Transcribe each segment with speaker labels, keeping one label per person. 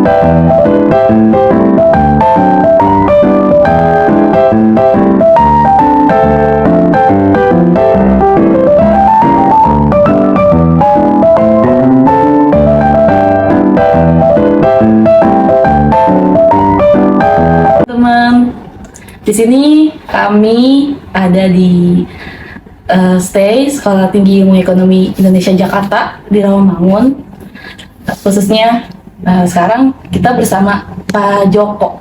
Speaker 1: Di sini kami ada di Stay Sekolah Tinggi Ilmu Ekonomi Indonesia Jakarta di Rawamangun. Khususnya sekarang kita bersama Pak Joko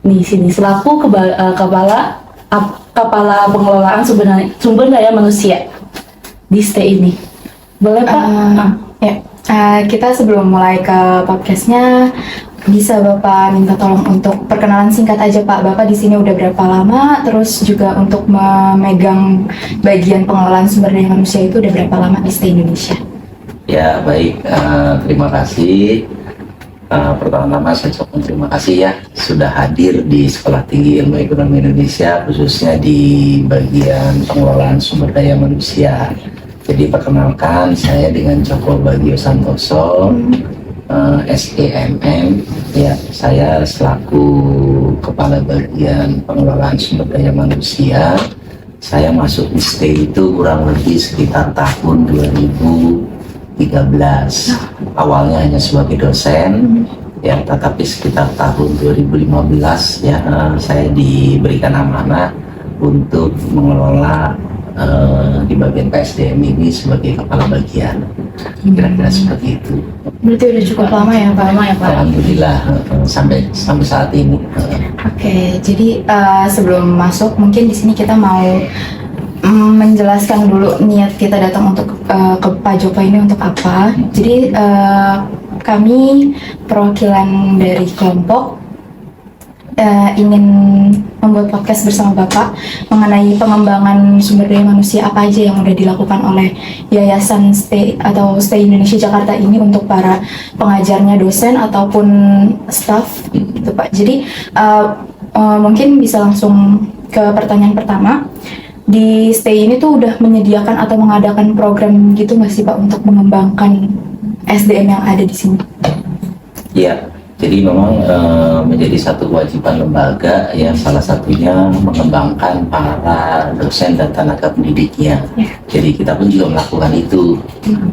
Speaker 1: di sini selaku kepala pengelolaan sumber daya manusia di Stay ini. Boleh Pak?
Speaker 2: Kita sebelum mulai ke podcastnya, bisa Bapak minta tolong untuk perkenalan singkat aja Pak. Bapak di sini udah berapa lama? Terus juga untuk memegang bagian pengelolaan sumber daya manusia itu udah berapa lama di Stay Indonesia?
Speaker 3: Ya baik, terima kasih. Pertama-tama saya ucapkan terima kasih ya sudah hadir di Sekolah Tinggi Ilmu Ekonomi Indonesia, khususnya di bagian pengelolaan sumber daya manusia. Jadi perkenalkan, saya dengan Joko Bagio Santoso, SEMM, ya saya selaku kepala bagian pengelolaan sumber daya manusia. Saya masuk di Stay itu kurang lebih sekitar tahun 2013. Awalnya hanya sebagai dosen, ya, tetapi sekitar tahun 2015 ya saya diberikan amanah untuk mengelola di bagian PSDM ini sebagai kepala bagian. Kira-kira seperti itu.
Speaker 2: Berarti udah cukup lama ya Pak?
Speaker 3: Alhamdulillah sampai saat ini.
Speaker 2: Oke, jadi sebelum masuk mungkin di sini kita mau menjelaskan dulu niat kita datang untuk ke Pak Joko ini untuk apa. Jadi kami perwakilan dari kelompok ingin membuat podcast bersama Bapak mengenai pengembangan sumber daya manusia apa aja yang udah dilakukan oleh Yayasan Stay atau Stay Indonesia Jakarta ini untuk para pengajarnya, dosen ataupun staff gitu Pak. Jadi mungkin bisa langsung ke pertanyaan pertama. Di Stay ini tuh udah menyediakan atau mengadakan program gitu nggak sih Pak untuk mengembangkan SDM yang ada di sini?
Speaker 3: Iya. Jadi memang menjadi satu kewajiban lembaga ya, salah satunya mengembangkan para dosen dan tenaga pendidiknya. Jadi kita pun juga melakukan itu.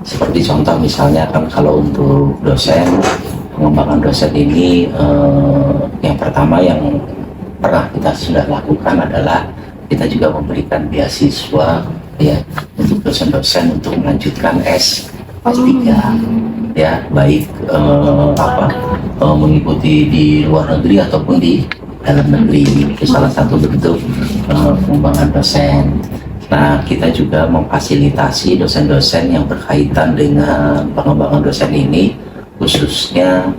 Speaker 3: Seperti contoh misalnya kan kalau untuk dosen, pengembangan dosen ini yang pertama yang pernah kita sudah lakukan adalah kita juga memberikan beasiswa ya untuk dosen-dosen untuk melanjutkan S3 ya, baik mengikuti di luar negeri ataupun di dalam negeri. Itu salah satu bentuk pengembangan dosen. Nah, kita juga memfasilitasi dosen-dosen yang berkaitan dengan pengembangan dosen ini, khususnya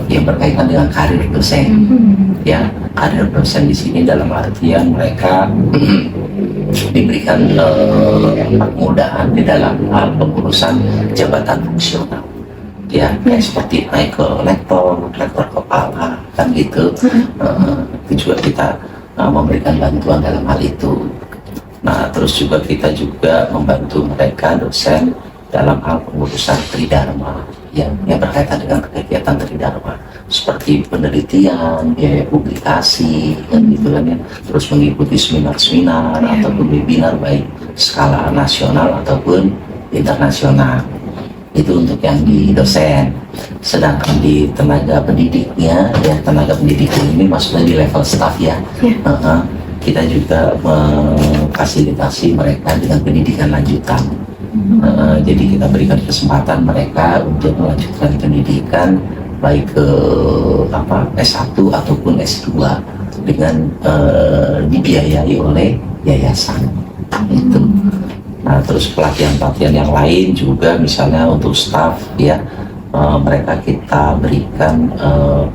Speaker 3: yang berkaitan dengan karir dosen. Ya, karir dosen di sini dalam artian mereka diberikan kemudahan di dalam hal pengurusan jabatan fungsional. Ya, kayak seperti naik ke rektor kepala, kan gitu. Itu juga kita memberikan bantuan dalam hal itu. Nah, terus juga kita juga membantu mereka dosen dalam hal pengurusan tridharma yang berkaitan dengan kegiatan tridharma seperti penelitian, biaya publikasi, kan gitu kan ya. Terus mengikuti seminar-seminar ataupun webinar baik skala nasional ataupun internasional. Itu untuk yang di dosen. Sedangkan di tenaga pendidiknya, ya tenaga pendidik ini maksudnya di level staff ya. Kita juga memfasilitasi mereka dengan pendidikan lanjutan. Jadi kita berikan kesempatan mereka untuk melanjutkan pendidikan baik ke S1 ataupun S2 dengan dibiayai oleh yayasan itu. Nah, terus pelatihan-pelatihan yang lain juga misalnya untuk staff ya, mereka kita berikan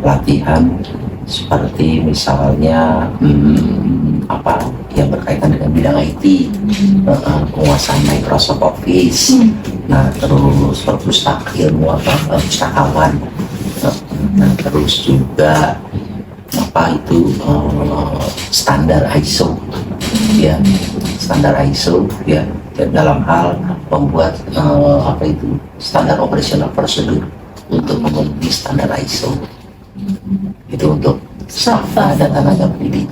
Speaker 3: pelatihan seperti misalnya yang berkaitan dengan bidang IT, penguasaan Microsoft Office, nah terus pustakawan, nah terus juga standar ISO ya, standar ISO ya, dalam hal membuat standar operasional prosedur untuk memenuhi standar ISO. Itu untuk staf
Speaker 1: Staf.
Speaker 3: dan tenaga pendidik.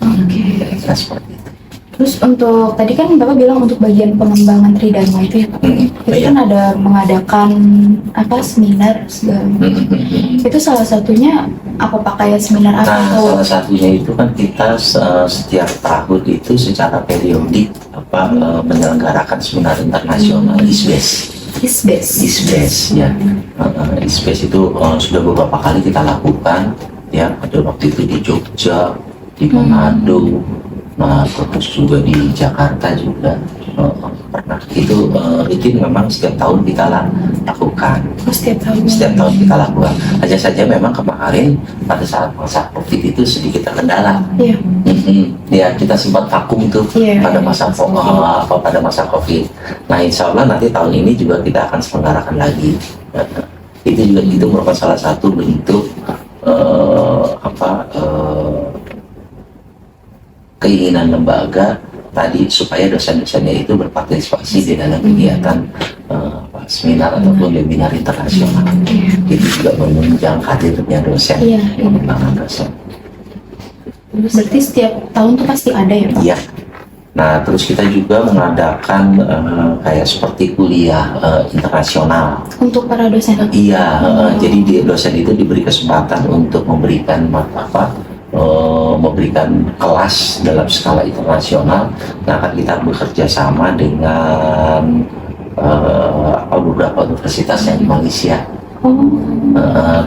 Speaker 2: Oke.
Speaker 3: Kira-kira seperti itu.
Speaker 2: Terus untuk tadi kan Bapak bilang untuk bagian pengembangan Tridharma itu ya Pak. Itu
Speaker 3: Iya.
Speaker 2: kan ada mengadakan apa seminar segala. Itu salah satunya apa Pak, kayak seminar apa
Speaker 3: Nah,
Speaker 2: atau
Speaker 3: salah satunya itu kan kita setiap tahun itu secara periodik menyelenggarakan seminar internasional ISBES.
Speaker 2: ISBES?
Speaker 3: ISBES ya. ISBES itu sudah beberapa kali kita lakukan ya. Pada waktu itu di Jogja, di Manado, nah terus juga di Jakarta juga pernah. Itu rutin memang setiap tahun kita lakukan.
Speaker 2: Oh, setiap tahun.
Speaker 3: Setiap tahun kita lakukan. Hanya saja memang kemarin pada saat masa COVID itu sedikit terkendala.
Speaker 2: Iya.
Speaker 3: Ya kita sempat vakum tuh
Speaker 2: Iya.
Speaker 3: pada masa COVID. Nah insya Allah nanti tahun ini juga kita akan selenggarakan lagi. Itu juga itu merupakan salah satu bentuk keinginan lembaga tadi supaya dosen-dosennya itu berpartisipasi di dalam kegiatan seminar ataupun webinar internasional. Itu juga menunjang hadirnya dosen,
Speaker 2: Iya.
Speaker 3: pengembangan dosen.
Speaker 2: Berarti setiap tahun tuh pasti ada ya Pak?
Speaker 3: Iya. Nah, terus kita juga mengadakan kayak seperti kuliah internasional.
Speaker 2: Untuk para dosen.
Speaker 3: Iya, jadi dosen itu diberi kesempatan untuk memberikan memberikan kelas dalam skala internasional. Nah, akan kita bekerja sama dengan beberapa universitas yang di Malaysia.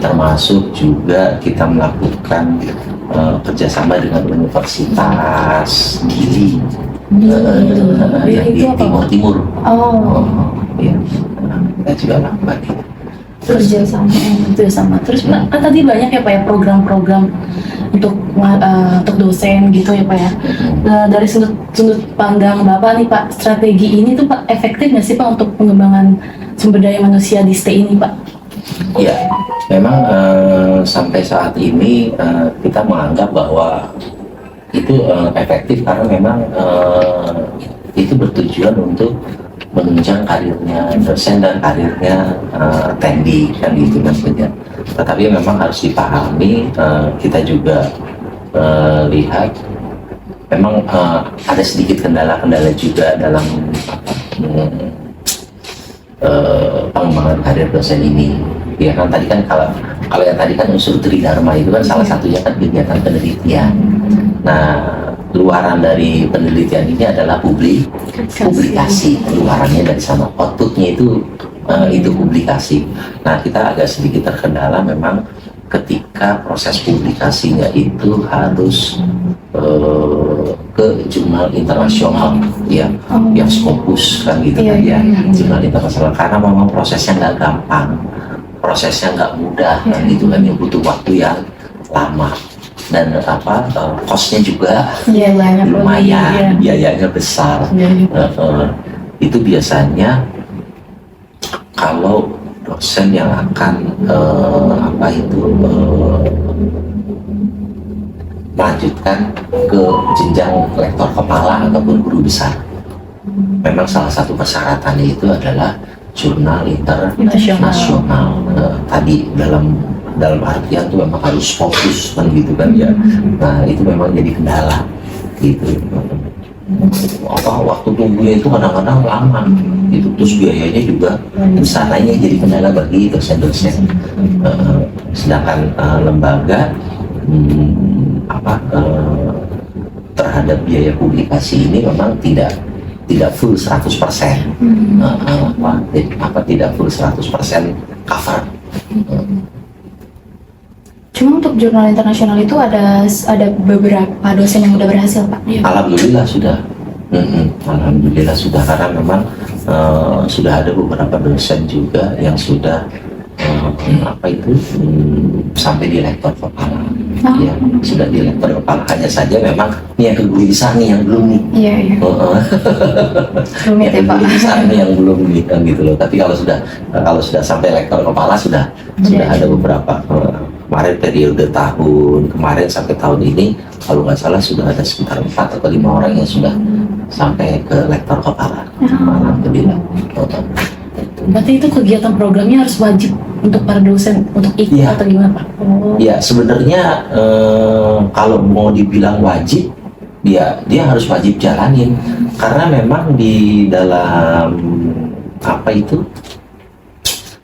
Speaker 3: Termasuk juga kita melakukan kerjasama dengan Universitas Gili yang di Timur Timur. Ya, kita juga lakukan itu.
Speaker 2: Kerja sama.
Speaker 1: Terus Pak, kan tadi banyak ya Pak ya program-program untuk dosen gitu ya Pak ya. Nah, dari sudut pandang Bapak nih Pak, strategi ini tuh Pak efektif nggak sih Pak untuk pengembangan sumber daya manusia di STE ini Pak?
Speaker 3: Ya, memang sampai saat ini kita menganggap bahwa itu efektif karena memang itu bertujuan untuk menunjang karirnya dosen dan karirnya tendi kan gitu maksudnya. Tetapi memang harus dipahami, kita juga lihat memang ada sedikit kendala-kendala juga dalam pengembangan karir dosen ini. Ya kan tadi kan kalau yang tadi kan unsur Tridharma itu kan salah satunya kan kegiatan penelitian. Nah, luaran dari penelitian ini adalah publikasi. Luarannya dari sana, outputnya itu publikasi. Nah, kita agak sedikit terkendala memang ketika proses publikasinya itu harus ke jurnal internasional ya, yang Scopus kan gitu kan ya, jurnal internasional, karena memang prosesnya nggak gampang, prosesnya nggak mudah kan gitu kan, yang butuh waktu yang lama dan costnya juga lumayan, biayanya besar. Itu biasanya kalau dosen yang akan melanjutkan ke jenjang lektor kepala ataupun guru besar, memang salah satu persyaratannya itu adalah jurnal internasional. Tadi dalam artian itu memang harus fokus kan gitu kan ya. Nah, itu memang jadi kendala gitu. Waktu tunggunya itu kadang-kadang lama gitu, terus biayanya juga besarannya jadi kendala bagi dosen-dosen. Sedangkan lembaga terhadap biaya publikasi ini memang tidak full 100%. Tidak full 100% cover.
Speaker 2: Cuma untuk jurnal internasional itu ada beberapa dosen yang udah berhasil Pak?
Speaker 3: Alhamdulillah sudah. Alhamdulillah sudah, karena memang sudah ada beberapa dosen juga yang sudah sampai di lektor kepala. Ya, sudah di lektor kepala. Hanya saja memang ini yang guru besar nih yang belum nih.
Speaker 2: Iya. Rumit ya Pak.
Speaker 3: Guru besar nih yang belum nih kan gitu loh. Tapi kalau sudah sampai lektor kepala sudah ada beberapa. Kemarin periode tahun kemarin sampai tahun ini kalau nggak salah sudah ada sekitar 4 atau 5 orang yang sudah sampai ke lektor kepala. Alhamdulillah.
Speaker 1: Berarti itu kegiatan programnya harus wajib untuk para dosen untuk ikut
Speaker 3: Iya.
Speaker 1: atau gimana Pak? Oh.
Speaker 3: Ya sebenarnya kalau mau dibilang wajib, dia harus wajib jalanin karena memang di dalam apa itu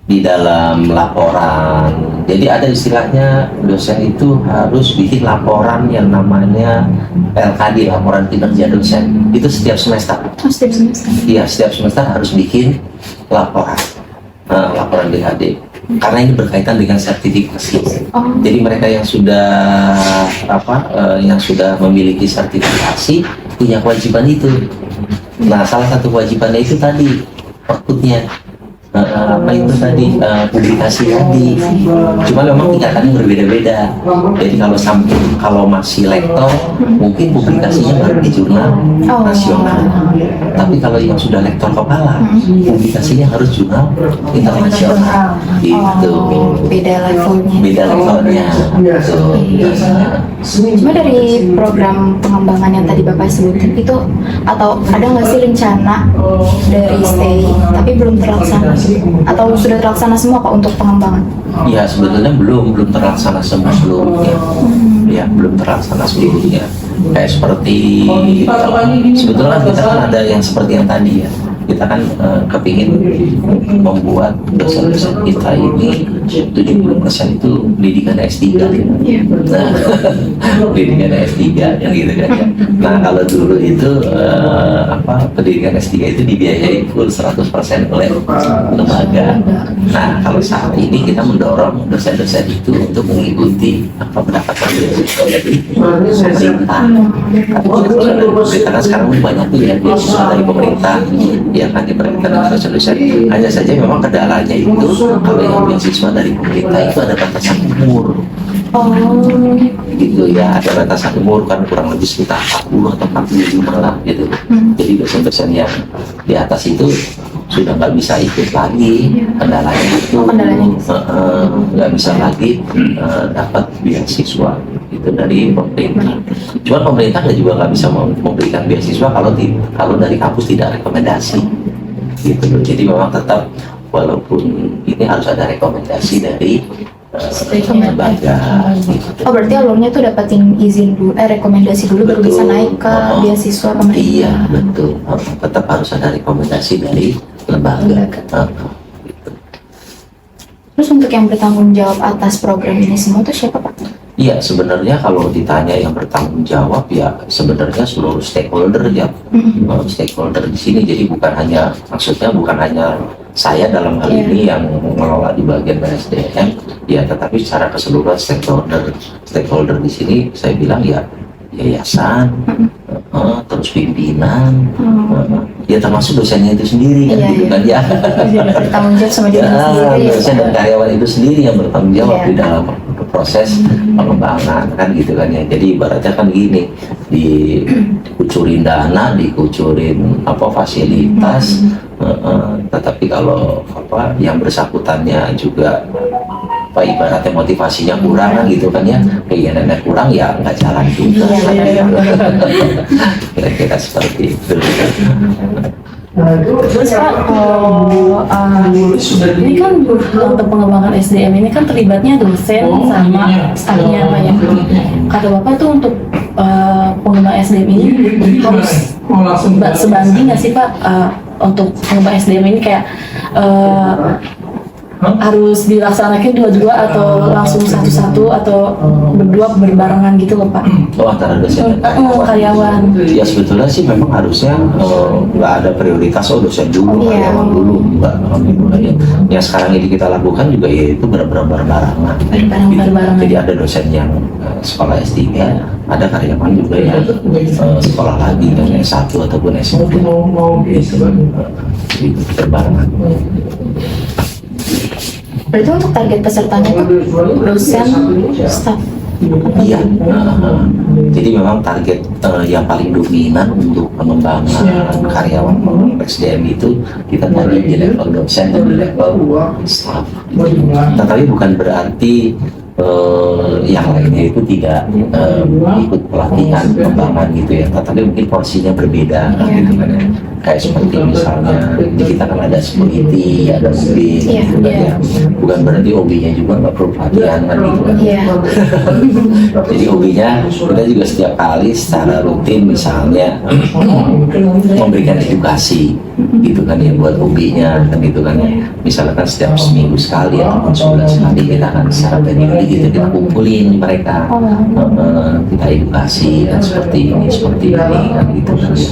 Speaker 3: di dalam laporan. Jadi ada istilahnya dosen itu harus bikin laporan yang namanya LKD, laporan kinerja dosen. Itu setiap semester.
Speaker 2: Oh, setiap semester.
Speaker 3: Iya, setiap semester harus bikin laporan, laporan DHD. Karena ini berkaitan dengan sertifikasi.
Speaker 2: Oh.
Speaker 3: Jadi mereka yang sudah yang sudah memiliki sertifikasi punya kewajiban itu. Nah, salah satu kewajibannya itu tadi outputnya. Itu tadi publikasi tadi. Cuma memang tingkatannya berbeda-beda. Jadi kalau masih lektor mungkin publikasinya baru di jurnal nasional. Tapi kalau yang sudah lektor kepala publikasinya harus jurnal internasional. Gitu.
Speaker 2: Beda levelnya.
Speaker 3: Beda levelnya.
Speaker 2: Cuma dari program pengembangan yang tadi Bapak sebutin itu, atau ada nggak sih rencana dari stay tapi belum terlaksana, atau sudah terlaksana semua Pak untuk pengembangan?
Speaker 3: Ya sebetulnya belum terlaksana sebelumnya. Ya belum terlaksana sebelumnya. Kayak seperti sebetulnya kita kan ada yang seperti yang tadi ya. Kita kan kepingin membuat dosen-dosen kita ini 70% itu pendidikan S3 nah, pendidikan S3 yang gitu kan ya. Nah kalau dulu itu pendidikan S3 itu dibiayai full 100% oleh lembaga. Nah kalau saat ini kita mendorong dosen-dosen itu untuk mengikuti pendapatan beasiswa dari pemerintah. Kita kan sekarang banyak tuh ya beasiswa dari pemerintah ya kan diberikan dosen-dosen. Hanya saja memang kendalanya itu kalau yang beasiswa dari pemerintah itu ada batasan umur. Gitu ya, ada batasan umur kan kurang lebih sekitar 40 atau 45 lah gitu. Jadi dosen-dosen yang di atas itu sudah nggak bisa ikut lagi, kendalanya itu nggak bisa lagi dapat beasiswa itu dari pemerintah. Cuma pemerintah juga nggak bisa memberikan beasiswa kalau dari kampus tidak rekomendasi gitu loh. Jadi memang tetap walaupun ini harus ada rekomendasi dari lembaga gitu.
Speaker 2: Oh berarti alurnya tuh dapatin izin dulu, rekomendasi dulu baru bisa naik ke beasiswa pemerintah.
Speaker 3: Iya betul, tetap harus ada rekomendasi dari lembaga. Gitu.
Speaker 2: Terus untuk yang bertanggung jawab atas program ini semua tuh siapa Pak?
Speaker 3: Iya sebenarnya kalau ditanya yang bertanggung jawab ya sebenarnya seluruh stakeholder ya. Stakeholder di sini, jadi maksudnya bukan hanya saya dalam hal ini yang mengelola di bagian SDM ya, tetapi secara keseluruhan stakeholder di sini saya bilang ya yayasan, terus pimpinan, ya termasuk dosennya itu sendiri kan gitu kan ya.
Speaker 2: Bertanggung jawab sama diri sendiri.
Speaker 3: Dosen dan karyawan itu sendiri yang bertanggung jawab di dalam proses pengembangan kan gitu kan ya. Jadi ibaratnya kan gini, dikucurin dana, dikucurin fasilitas, tetapi kalau yang bersangkutannya juga ibaratnya motivasinya kurang kan gitu kan ya, keinginannya kurang ya nggak jalan juga. Kira-kira seperti itu.
Speaker 1: Terus Pak, ini kan untuk pengembangan SDM ini kan terlibatnya dosen sama stafnya Pak ya. Kata Bapak tuh untuk pengembangan SDM ini harus sebanding nggak sih Pak untuk pengembangan SDM ini kayak harus dilaksanakan dua-dua atau langsung satu-satu atau berdua berbarengan gitu loh Pak?
Speaker 3: Antara dosen dan
Speaker 1: karyawan.
Speaker 3: Ya sebetulnya sih memang harusnya nggak ada prioritas dosen dulu, karyawan dulu, nggak ya. Yang sekarang ini kita lakukan juga yaitu berbarengan. Jadi ada dosen yang sekolah S3, ada karyawan juga yang sekolah lagi yang S1 ataupun S2 gitu. Jadi berbarengan.
Speaker 2: Berarti untuk target pesertanya itu dosen, staf.
Speaker 3: Iya, jadi memang target yang paling dominan untuk pengembangan karyawan SDM itu kita tadi di level dosen dan di level staff. Tetapi bukan berarti yang lainnya itu tidak ikut pelatihan pengembangan gitu ya. Tetapi mungkin porsinya berbeda gitu kan ya. kayak seperti misalnya di kita kan ada security, ada mobil,
Speaker 2: Iya,
Speaker 3: gitu kan,
Speaker 1: iya.
Speaker 3: ya. Bukan berarti hobinya juga nggak perlu pelatihan kan gitu kan.
Speaker 2: Iya.
Speaker 3: Jadi hobinya kita juga setiap kali secara rutin misalnya memberikan edukasi gitu kan ya buat hobinya kan gitu kan ya. Misalkan setiap seminggu sekali ataupun sebulan sekali kita akan secara periodik gitu kita kumpulin mereka, kita edukasi kan seperti ini kan gitu kan ya.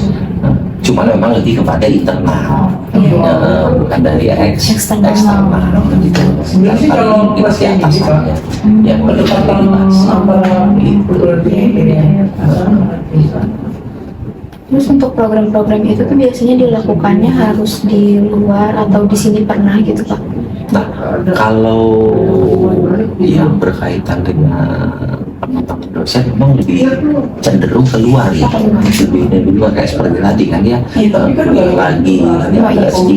Speaker 3: Cuma memang lebih kepada internal, bukan dari eksternal gitu. Dan paling kita di atasannya yang melakukan edukasi gitu.
Speaker 2: Terus untuk program-program itu tuh biasanya dilakukannya harus di luar atau di sini pernah gitu Pak?
Speaker 3: Nah, kalau yang berkaitan dengan teman-teman dosen memang lebih cenderung keluar ya, lebih luar kayak seperti tadi kan ya, kuliah lagi kan ya, ada S3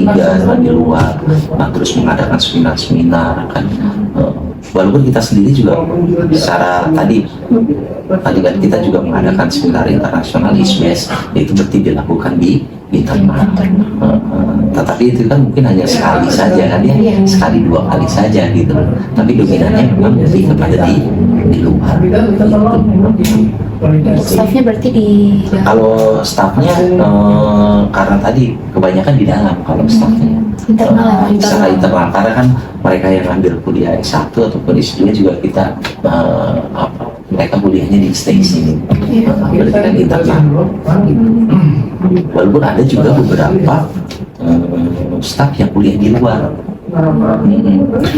Speaker 3: di luar, nah terus mengadakan seminar-seminar kan, walaupun kita sendiri juga secara tadi kan kita juga mengadakan seminar internasional ISMES, itu berarti dilakukan di internal. Tetapi itu kan mungkin hanya sekali saja kan ya, sekali 2 kali saja gitu. Tapi dominannya memang lebih kepada di luar. Gitu.
Speaker 2: Untuk staffnya berarti di
Speaker 3: Kalau staffnya karena tadi kebanyakan di dalam kalau staffnya.
Speaker 2: internal ya?
Speaker 3: Secara internal karena kan mereka yang ambil kuliah S1 ataupun S2 juga kita mereka kuliahnya di stay sini. Berarti kan internal. Walaupun ada juga beberapa staff yang kuliah di luar.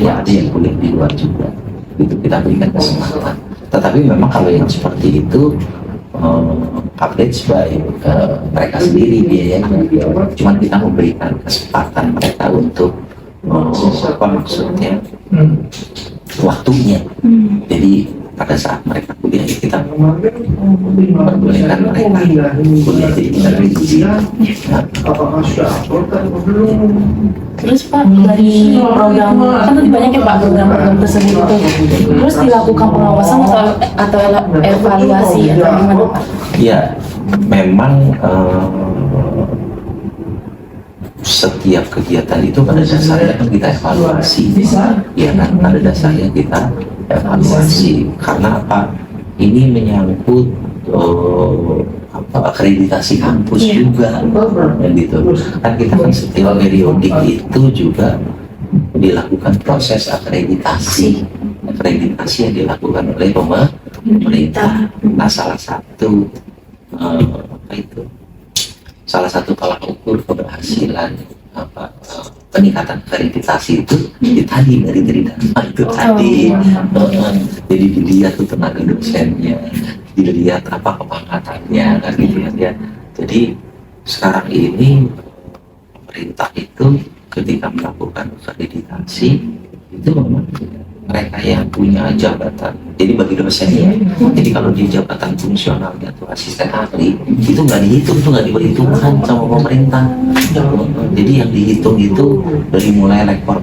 Speaker 3: Ya ada yang kuliah di luar juga. Itu kita berikan kesempatan. Tetapi memang kalau yang seperti itu coverage by mereka sendiri biayanya, cuman kita memberikan kesempatan mereka untuk apa maksudnya waktunya. Jadi pada saat mereka kuliah kita memperbolehkan mereka kuliah di televisi.
Speaker 1: Terus Pak, dari program kan tadi banyak ya Pak program-program tersebut itu, terus dilakukan pengawasan atau evaluasi atau gimana Pak?
Speaker 3: Ya, memang setiap kegiatan itu pada dasarnya kan kita evaluasi, ya kan, pada dasarnya kita evaluasi. Karena apa? Ini menyangkut akreditasi kampus juga, gitu. Kan kita kan setiap periodik itu juga dilakukan proses akreditasi. Akreditasi yang dilakukan oleh pemerintah. Nah, salah satu salah satu tolak ukur keberhasilan peningkatan akreditasi itu tadi dari dana itu tadi. Jadi dilihat tuh tenaga dosennya, dilihat apa kepangkatannya kan gitu ya. Jadi sekarang ini pemerintah itu ketika melakukan akreditasi itu memang mereka yang punya jabatan. Jadi bagi dosennya, jadi kalau di jabatan fungsionalnya atau asisten ahli itu nggak dihitung, itu nggak diperhitungkan sama pemerintah. Jadi yang dihitung itu dari mulai lektor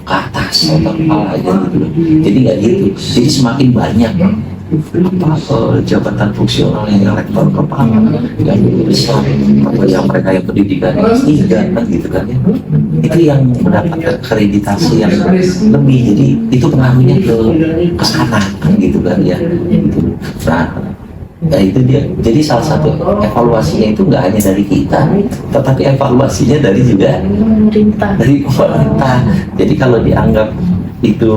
Speaker 3: ke atas atau kepala aja gitu loh. Jadi nggak dihitung. Jadi semakin banyak jabatan fungsional yang rektor kepala yang besar atau yang mereka yang pendidikan S3 kan gitu kan ya, itu yang mendapatkan akreditasi yang lebih. Jadi itu pengaruhnya ke sana kan gitu kan ya. Nah itu dia. Jadi salah satu evaluasinya itu nggak hanya dari kita, tetapi evaluasinya dari juga dari pemerintah. Jadi kalau dianggap itu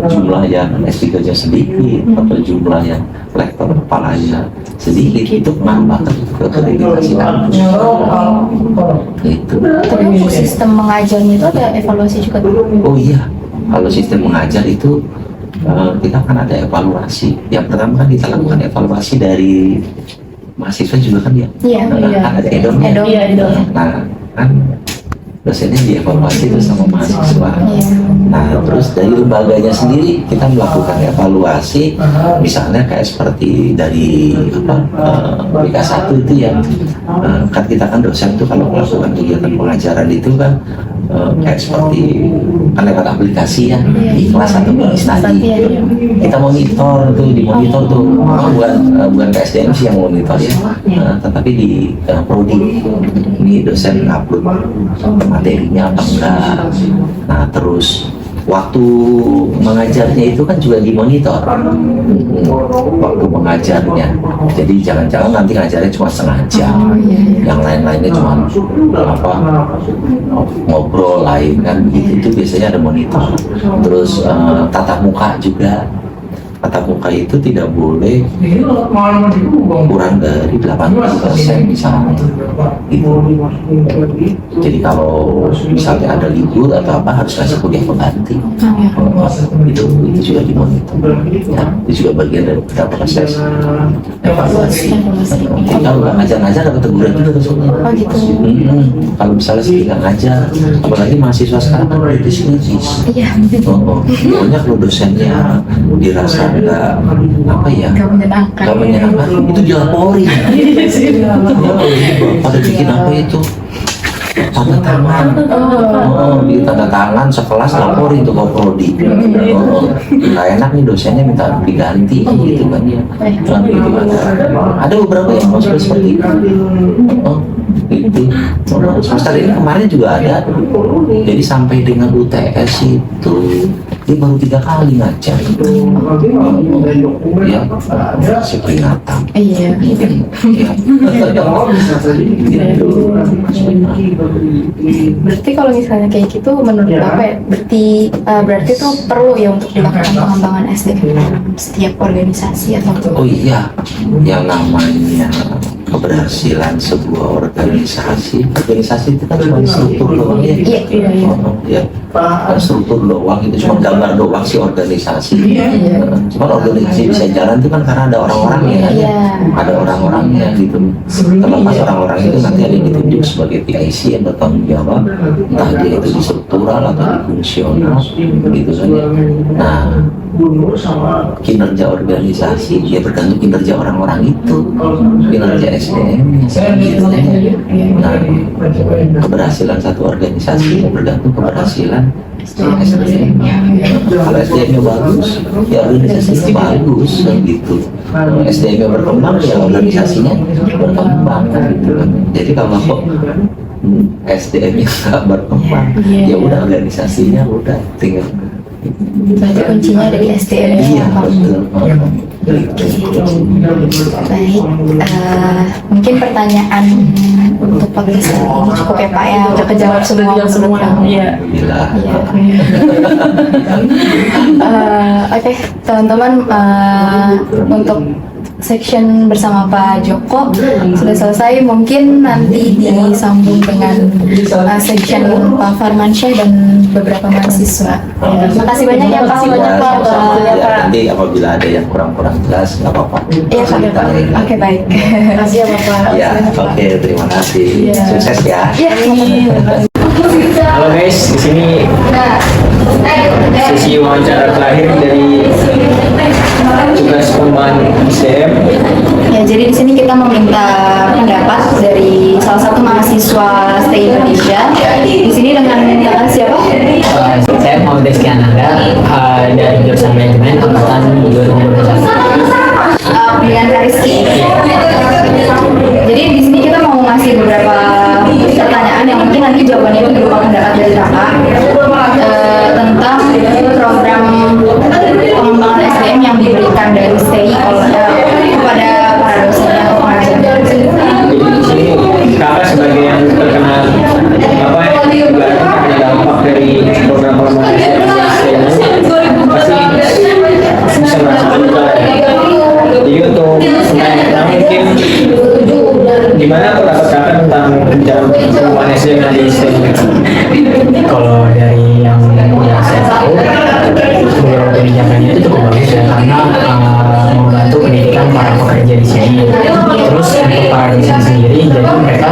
Speaker 3: jumlah yang S3-nya sedikit atau jumlah yang lektor kepalanya sedikit, itu menambah ke akreditasi kampus. Itu.
Speaker 2: Tapi untuk sistem mengajarnya itu ada evaluasi juga?
Speaker 3: Oh iya, kalau sistem mengajar itu kita kan ada evaluasi. Yang pertama kan kita lakukan evaluasi dari mahasiswa juga kan ya.
Speaker 2: Iya.
Speaker 3: Kan ada edomnya. Nah kan dosennya dievaluasi itu sama mahasiswa. Nah terus dari lembaganya sendiri kita melakukan evaluasi, misalnya kayak seperti dari BK1 itu ya, kan kita kan dosen tuh kalau melakukan kegiatan pengajaran itu kan kayak seperti kan lewat aplikasi ya, di kelas atau di study kita monitor tuh, di monitor tuh bukan ke SDM sih yang monitor ya, tetapi di prodi ini dosen upload materinya apa enggak. Nah terus waktu mengajarnya itu kan juga dimonitor, waktu mengajarnya. Jadi jangan-jangan nanti ngajarnya cuma setengah jam, yang lain-lainnya cuma apa ngobrol lain kan begitu. Itu biasanya ada monitor. Terus tatap muka juga. Tatap muka itu tidak boleh kurang dari 80% misalnya gitu. Jadi kalau misalnya ada libur atau apa harus kasih kuliah pengganti. Itu juga dimonitor ya, itu juga bagian dari proses evaluasi. Kalau nggak ngajar dapat teguran juga maksudnya. Kalau misalnya sih nggak ngajar, apalagi mahasiswa sekarang kan kritis. Pokoknya kalau dosennya dirasa nggak apa ya, nggak menyenangkan, itu dilaporin. Pada bikin apa itu, tanda tangan, di tanda tangan sekelas laporin tuh ke prodi. Nggak enak nih dosennya minta diganti gitu kan ya. Gitu kan. Ada beberapa yang maksudnya seperti itu. Itu semester ini kemarin juga ada. Jadi sampai dengan UTS itu dia baru 3 kali ngajar. Ya, si peringatan.
Speaker 2: Iya. Berarti kalau misalnya kayak gitu menurut apa ya? Berarti itu perlu ya untuk dilakukan pengembangan SDM setiap organisasi atau
Speaker 3: Oh iya, yang namanya keberhasilan sebuah organisasi itu kan cuma struktur doang ya. Ya, struktur doang itu cuma gambar doang sih organisasi. Cuma organisasi bisa jalan itu kan karena ada orang-orangnya, ada orang-orangnya gitu. Terlepas orang-orang itu nanti ada yang ditunjuk sebagai PIC yang bertanggung jawab, entah dia itu di struktural atau di fungsional, gitu kan ya. Nah, kinerja organisasi ya bergantung kinerja orang-orang itu, kinerja SDM gitu ya. Nah, keberhasilan satu organisasi bergantung keberhasilan SDM. Kalau SDM-nya bagus, ya organisasinya bagus kan gitu. SDM-nya berkembang, ya organisasinya berkembang kan gitu. Jadi kalau SDM-nya nggak berkembang, ya udah organisasinya udah tinggal.
Speaker 2: berarti kuncinya ada di SDM.
Speaker 3: Iya betul.
Speaker 2: Baik, mungkin pertanyaan untuk podcast kali ini cukup ya Pak ya, udah kejawab semua.
Speaker 1: Iya.
Speaker 3: Gila.
Speaker 2: Oke, teman-teman, untuk section bersama Pak Joko sudah selesai. Mungkin nanti disambung dengan section Pak Farmansyah dan beberapa mahasiswa. Terima kasih banyak ya Pak.
Speaker 3: Nanti apabila ada yang kurang-kurang jelas nggak apa-apa.
Speaker 2: Iya Pak. Oke baik.
Speaker 1: Terima kasih ya Bapak.
Speaker 3: Ya, oke, terima kasih. Sukses ya.
Speaker 4: Halo guys, di sini sesi wawancara terakhir dari tugas pengembangan SDM.
Speaker 2: Ya, jadi di sini kita meminta pendapat dari salah satu mahasiswa Stay Indonesia. Di sini dengan siapa?
Speaker 4: Saya Muhammad Rizky Ananda dari jurusan manajemen angkatan 2021.
Speaker 2: Pilihan Rizky. Jadi di sini kita mau ngasih beberapa pertanyaan yang mungkin nanti jawabannya itu berupa pendapat dari kakak tentang program pengembangan SDM yang diberikan dari STI kepada para dosen atau pengajar.
Speaker 4: Jadi di sini kakak sebagai yang terkena apa ya, ada dampak dari program pengembangan SDM pasti bisa merasakan juga ya. Jadi untuk mungkin gimana pendapat kakak tentang rencana pengembangan SDM di STM? Kalau dari yang saya tahu, beberapa kebijakannya itu cukup bagus ya, karena membantu pendidikan para pekerja di sini. Terus untuk para dosen sendiri, jadi mereka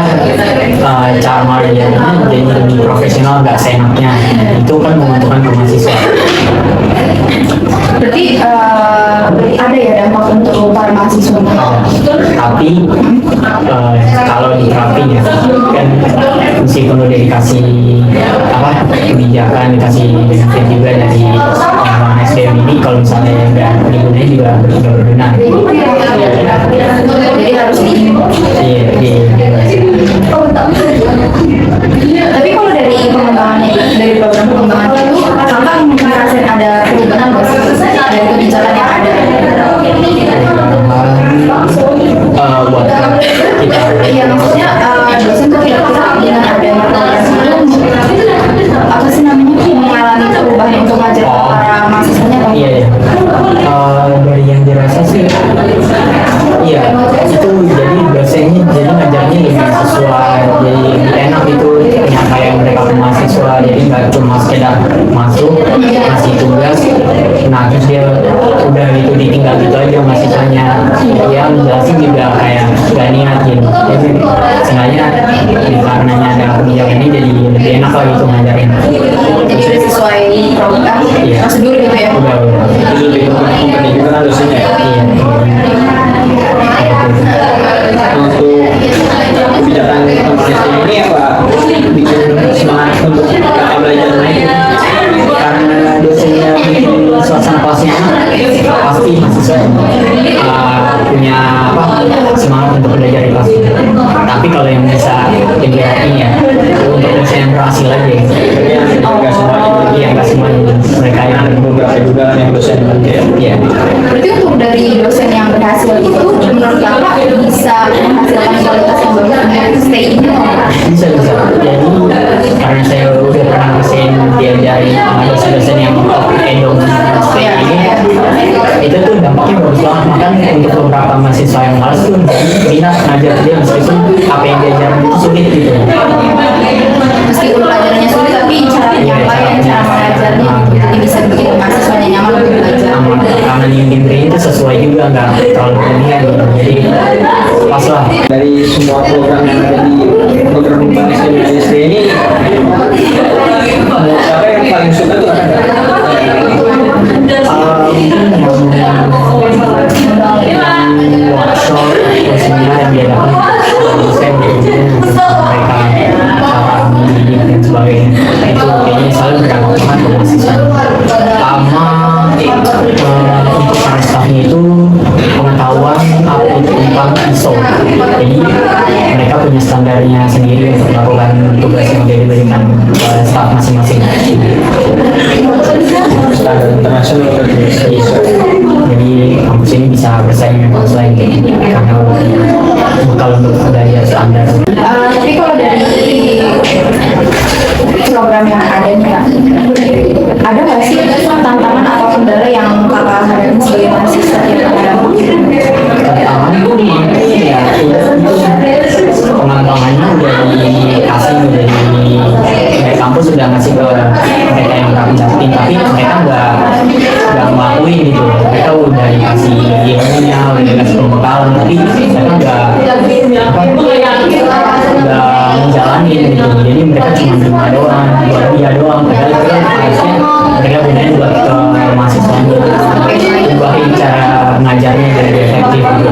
Speaker 4: cara mengajarnya jadi lebih profesional, nggak seenaknya. Itu kan menguntungkan ke mahasiswa.
Speaker 2: Berarti ada ya dampak untuk para mahasiswa.
Speaker 4: Tapi kalau diterapin ya kan meskipun udah dikasih apa benefit juga dari pengembangan SDM ini. Kalau misalnya nggak digunakan juga nggak berguna.
Speaker 2: Jadi harus di.
Speaker 4: Iya,
Speaker 2: Tapi kalau dari pengembangannya, dari program pengembangan itu, kakak ngerasain ada perubahan nggak sih dari kebijakan yang ada?
Speaker 4: buat kita.
Speaker 2: Iya, maksudnya dosen tuh kira-kira dengan adanya program itu apa sih namanya mengalami perubahan untuk ngajar para mahasiswanya atau?
Speaker 4: Iya, iya. Dari yang dirasa sih, iya itu jadi dosennya jadi ngajarnya lebih sesuai, jadi lebih enak itu penyampaian mereka ke mahasiswa, jadi nggak cuma sekedar masuk ngasih tugas, nah terus dia udah gitu ditinggal gitu aja mahasiswanya, yang jelasin juga kayak gak niat gitu. Jadi sengaja karenanya ada kebijakan ini jadi lebih enak lah gitu ngajarin.
Speaker 2: Jadi udah sesuai program
Speaker 4: Iya.
Speaker 2: prosedur gitu ya?
Speaker 4: Udah.
Speaker 5: Jadi lebih kompeten juga kan dosennya ya.
Speaker 4: Iya.
Speaker 5: Untuk kebijakan kemarin ini apa bikin semangat untuk kakak belajar naik?
Speaker 4: Karena dosennya bikin suasana kelasnya enak, pasti mahasiswa punya apa semangat untuk belajar di kelas. Tapi kalau yang bisa dilihatin ya untuk dosen yang berhasil aja.
Speaker 5: Nggak semuanya.
Speaker 4: Iya, nggak semua mereka yang
Speaker 5: Ada beberapa juga yang dosen ya.
Speaker 4: iya.
Speaker 2: Berarti untuk dari dosen yang berhasil itu menurut kakak bisa menghasilkan kualitas yang bagus untuk stay ini nggak?
Speaker 4: Bisa. Jadi karena saya udah pernah ngerasain diajarin sama dosen-dosen yang top endong stay ini, itu tuh dampaknya bagus banget. Makanya untuk beberapa mahasiswa yang malas tuh minat ngajar dia meskipun apa yang diajarin itu sulit gitu.
Speaker 2: Meskipun pelajarannya sulit tapi cara penyampaian, cara mengajarnya gitu. Jadi bisa bikin mahasiswanya nyaman untuk belajar.
Speaker 4: Sama karena yang diberi itu sesuai juga, nggak terlalu berlebihan gitu. Jadi pas lah.
Speaker 5: Dari semua program yang ada di program pembangunan SD ini, menurut kakak yang paling suka tuh apa?
Speaker 4: Workshop terus seminar yang diadakan dosen gitu, mereka cara mendidik dan sebagainya, itu kayaknya selalu berdampak banget ke mahasiswa. Sama untuk para staffnya itu pengetahuan upload tentang ISO, jadi mereka punya standarnya sendiri untuk melakukan tugas yang diberikan ke staff masing-masing.
Speaker 5: Standar internasional kan bisa.
Speaker 4: Jadi kampus ini bisa bersaing dengan kampus lain karena bekal untuk belajar standar.
Speaker 2: Tapi kalau dari program yang ada nih Kak, ada nggak sih tantangan atau kendala yang kakak hadapi sebagai mahasiswa yang ada?
Speaker 4: Tantangan itu ya pengembangannya udah dikasih dari kampus sudah ngasih ke mereka yang pernah mendamping, tapi mereka nggak ngelakuin gitu. Mereka udah dikasih ilmunya, udah dikasih pembekalan, tapi mereka nggak menjalani gitu. Jadi mereka cuma terima doang, buat dia doang. Padahal itu kan harusnya mereka gunain buat ke mahasiswanya, ubahin cara ngajarnya jadi lebih efektif gitu.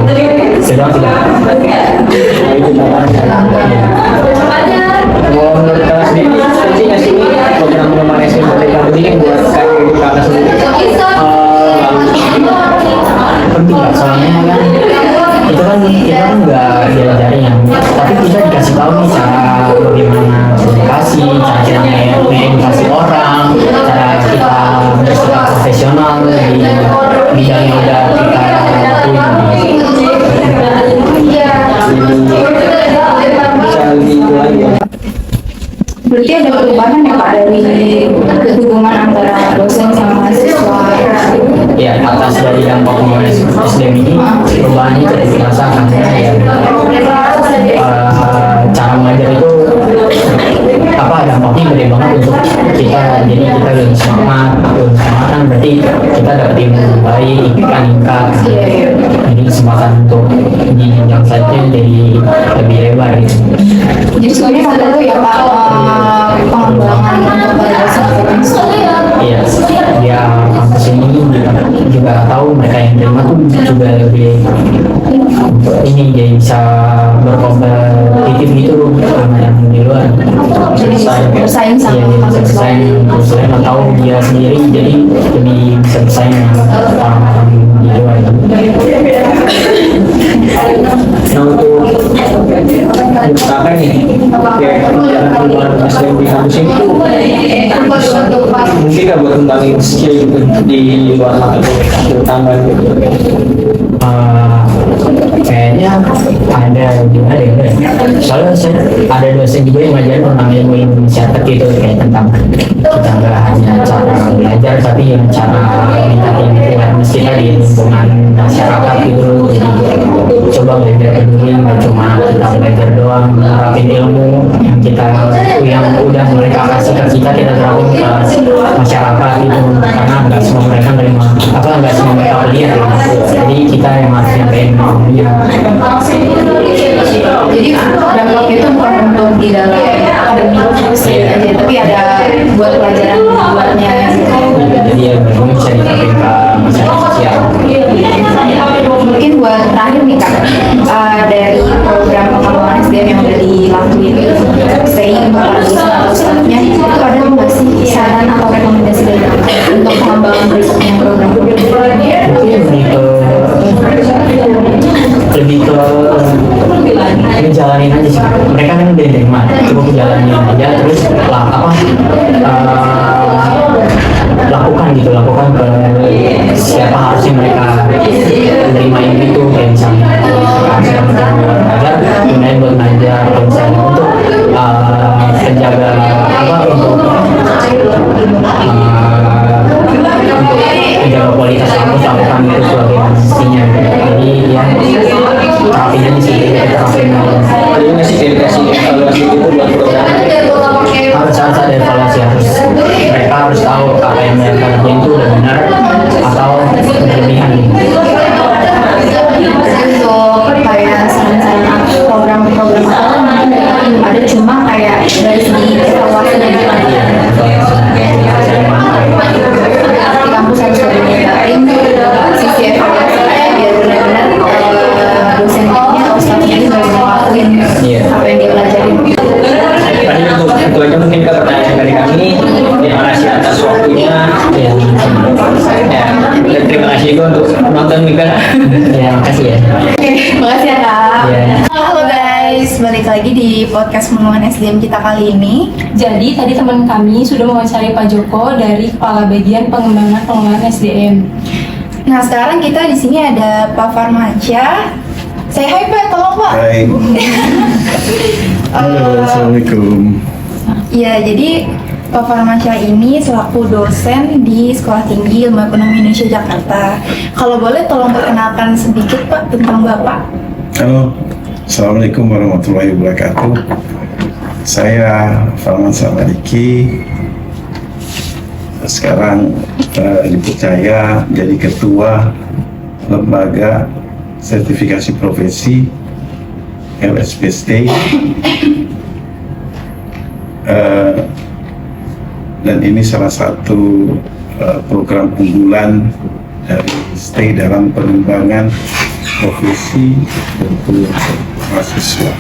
Speaker 4: Sedang tidak.
Speaker 5: Itu tantangannya. Kalau menurut kakak sendiri, penting nggak sih program pengembangan SD kampus ini buat kakak sendiri?
Speaker 4: Penting Pak, soalnya kan itu kan kita kan nggak diajarin ya, tapi kita dikasih tahu nih cara bagaimana komunikasi, cara kita mengedukasi orang, cara kita bersikap profesional di bidang yang udah kita lakuin.
Speaker 5: Bisa lebih itu lagi ya.
Speaker 2: Berarti ada perubahan ya Pak dari hubungan antara dosen sama mahasiswa.
Speaker 4: Ya, atas dari dampak pembangunan SDM ini perubahan itu tidak dirasakan ya. Cara mengajar itu apa dampaknya gede banget untuk kita, jadi kita lebih semangat kan, berarti kita dapat ilmu yang baik, IPK meningkat, jadi kesempatan untuk di jenjang selanjutnya jadi lebih lebar gitu.
Speaker 2: Jadi sebenarnya perlu ya Pak pengembangan untuk para dosen.
Speaker 4: Iya, dia kampus ini juga tahu mereka yang terima tuh juga lebih ini, jadi bisa berkompetisi
Speaker 5: kompetitif gitu sama yang di luar.
Speaker 2: Jadi bersaing sama
Speaker 5: Iya, bisa bersaing dengan kampus lain atau dia sendiri, jadi lebih bisa bersaing dengan orang-orang di luar. Nah untuk kakak nih, kayak jalan keluar SDM di kampus ini mungkin nggak buat kembangin skill gitu di luar materi terutama gitu. Kayaknya ada juga deh. Soalnya ada dosen juga yang ngajarin tentang ilmu masyarakat gitu, kayak tentang kita nggak hanya cara belajar tapi yang cara meningkatin awareness kita di lingkungan masyarakat gitu. Jadi coba belajar peduli, nggak cuma kita belajar doang, menerapin ilmu yang udah mereka kasih ke kita terapin ke masyarakat gitu, karena nggak semua mereka nerima nggak semua mereka kuliah gitu. Jadi kita yang harus nyampein ilmunya.
Speaker 2: Jadi dampak itu bukan untuk di dalam akademik aja, tapi ada buat pelajaran buatnya.
Speaker 5: Jadi ya ilmu bisa diterapin ke masyarakat sosial.
Speaker 2: Mungkin buat terakhir nih Kak, dari program pengembangan SDM yang udah dilakuin, staying atau staffnya, itu ada nggak sih saran atau rekomendasi dari Kakak untuk pengembangan berikutnya program?
Speaker 5: Lebih ke ngejalanin aja sih. Mereka kan udah terima, cukup jalanin aja terus lakukan ke siapa harusnya mereka terimain itu, kayak misalnya belajar gunain buat ngajar, misalnya untuk penjaga untuk menjaga kualitas kampus, lakukan itu sebagai mestinya. Jadi ya terapin aja sih, terapin
Speaker 4: Jadi ngasih evaluasi gitu buat program.
Speaker 5: harus ada evaluasi, mereka harus tahu apa yang mereka kerjain itu udah benar atau berlebihan.
Speaker 2: Untuk kayak saran-saran program-program apa ada, cuma kayak dari segi evaluasi dan di kampus harus lebih sisi evaluasi biar benar-benar dosennya atau staffnya itu ngelakuin apa yang dia pelajarin.
Speaker 4: Tadi untuk itu aja mungkin ke pertanyaan dari kami. Terima kasih atas waktunya. Ya, dan terima kasih juga untuk nonton juga.
Speaker 5: Ya, makasih ya.
Speaker 2: Oke, makasih ya Kak.
Speaker 5: Iya.
Speaker 2: Halo guys, balik lagi di podcast pengembangan SDM kita kali ini.
Speaker 6: Jadi tadi teman kami sudah mewawancari Pak Joko dari Kepala Bagian Pengembangan SDM.
Speaker 2: Nah sekarang kita di sini ada Pak Farmansyah. Say hi Pak, tolong Pak.
Speaker 7: Hai. Halo, Assalamualaikum.
Speaker 2: Ya, jadi Pak Farmansyah ini selaku dosen di Sekolah Tinggi Ilmu Ekonomi Indonesia Jakarta. Kalau boleh tolong perkenalkan sedikit Pak tentang Bapak.
Speaker 7: Halo, Assalamualaikum warahmatullahi wabarakatuh. Saya Farmansyah Maliki. Sekarang dipercaya jadi ketua lembaga sertifikasi profesi LSPST. Dan ini salah satu program unggulan dari STAY dalam pengembangan profesi untuk mahasiswa.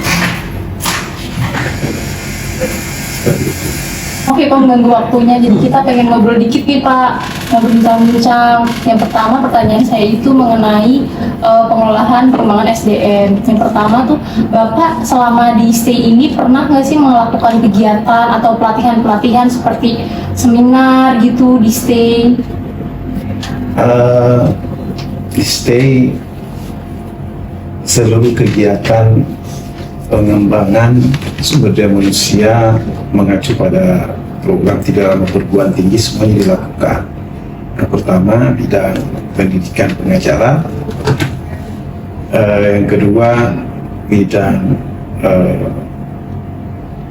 Speaker 6: Oke Pak, mengganggu waktunya, jadi kita pengen ngobrol dikit nih Pak, ngobrol bincang-bincang. Yang pertama pertanyaan saya itu mengenai pengelolaan pengembangan SDM. Yang pertama tuh, Bapak selama di STAY ini pernah nggak sih melakukan kegiatan atau pelatihan-pelatihan seperti seminar gitu di STAY?
Speaker 7: Di STAY seluruh kegiatan pengembangan sumber daya manusia mengacu pada program 3 lama perguruan tinggi semuanya dilakukan. Yang pertama bidang pendidikan pengajaran, yang kedua bidang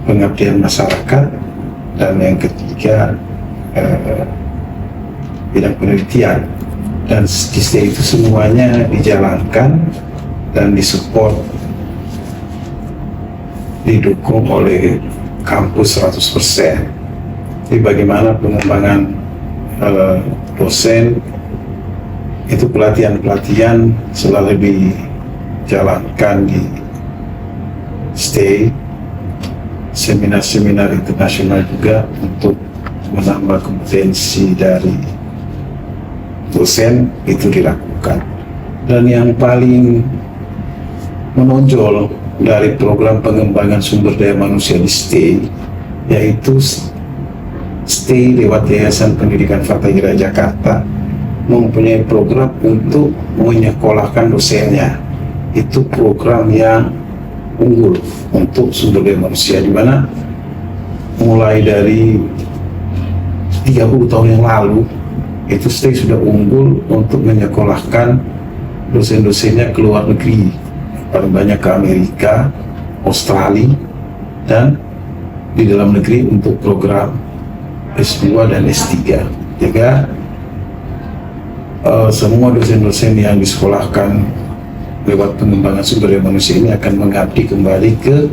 Speaker 7: pengabdian masyarakat, dan yang ketiga bidang penelitian. Dan di STAY itu semuanya dijalankan dan disupport, didukung oleh kampus 100%. Jadi bagaimana pengembangan dosen itu pelatihan-pelatihan selalu dijalankan di stay, seminar-seminar internasional juga untuk menambah kompetensi dari dosen itu dilakukan. Dan yang paling menonjol dari program pengembangan sumber daya manusia di STAY yaitu STAY lewat Yayasan Pendidikan Fatahillah Jakarta mempunyai program untuk menyekolahkan dosennya. Itu program yang unggul untuk sumber daya manusia, di mana mulai dari 30 tahun yang lalu itu STAY sudah unggul untuk menyekolahkan dosen-dosennya ke luar negeri, paling banyak ke Amerika, Australia, dan di dalam negeri untuk program S2 dan S3. Juga semua dosen-dosen yang disekolahkan lewat pengembangan sumber daya manusia ini akan mengabdi kembali ke